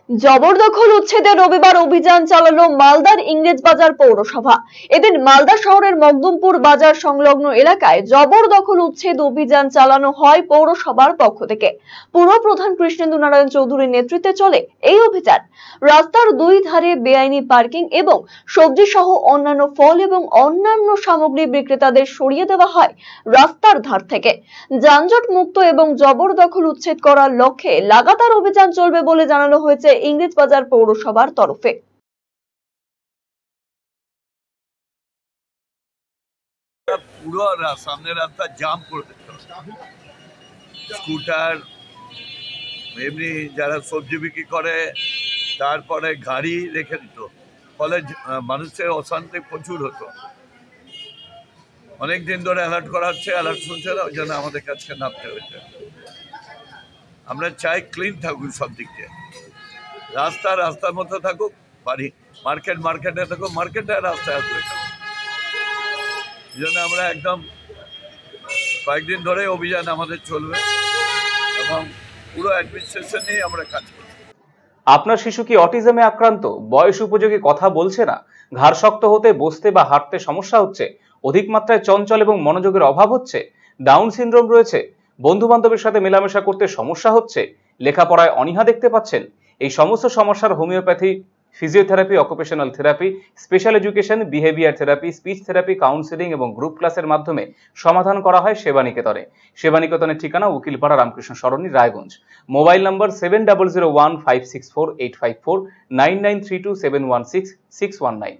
জবরদখল উচ্ছেদে রবিবার অভিযান চালালো মালদার ইংরেজবাজার পৌরসভা। এদিন মালদা শহরের মকদুমপুর বাজার সংলগ্ন এলাকায় জবরদখল উচ্ছেদ অভিযান চালানো হয় পৌরসভার পক্ষ থেকে। পুরপ্রধান কৃষ্ণেন্দু নারায়ণ চৌধুরীর নেতৃত্বে চলে এই অভিযান। রাস্তার দুই ধারে বেআইনি পার্কিং এবং সবজি সহ অন্যান্য ফল এবং অন্যান্য সামগ্রী বিক্রেতাদের সরিয়ে দেওয়া হয় রাস্তার ধার থেকে। যানজট মুক্ত এবং জবরদখল উচ্ছেদ করার লক্ষ্যে লাগাতার অভিযান চলবে বলে জানানো হয়েছে ইংরেজবাজার পৌরসভার তরফে। পুরো সামনের রাস্তা জাম করে দিত, স্কুটার এমনি যারা সবজি বিক্রি করে তারপরে গাড়ি রেখে দিত, ফলে মানুষের অশান্তি প্রচুর হতো। অনেকদিন ধরে অ্যালার্ট করা হচ্ছে, অ্যালার্ট শুনছে না, ওই জন্য আমাদের কাছে নামতে হয়েছে। আমরা চাই ক্লিন থাকুক সব দিক দিয়ে, রাস্তার মতো থাকুক, বাড়ি মার্কেটে থাকুক, মার্কেটে রাস্তায় আসবে। এই জন্য আমরা একদম কয়েকদিন ধরে অভিযান আমাদের চলবে এবং পুরো অ্যাডমিনিস্ট্রেশন নিয়ে আমরা কাজ করব। আপনার শিশু কি অটিজমে আক্রান্ত? বয়স উপযোগী কথা বলছে না, ঘাড় শক্ত হতে, বসতে বা হাঁটতে সমস্যা হচ্ছে, অধিক মাত্রায় চঞ্চল এবং মনোযোগের অভাব হচ্ছে, ডাউন সিনড্রোম রয়েছে, বন্ধু বান্ধবের সাথে মেলামেশা করতে সমস্যা হচ্ছে, লেখাপড়ায় অনীহা দেখতে পাচ্ছেন? এই সমস্ত সমস্যার homeopathy, physiotherapy, occupational therapy, special education, behaviour therapy, speech therapy, counselling এবং গ্রুপ ক্লাসের মাধ্যমে সমাধান করা হয় সেবানিকেতনে। সেবানিকেতনের ঠিকানা উকিলপাড়া রামকৃষ্ণ সরণি, রায়গঞ্জ। Mobile number 7001564854, 9932716619।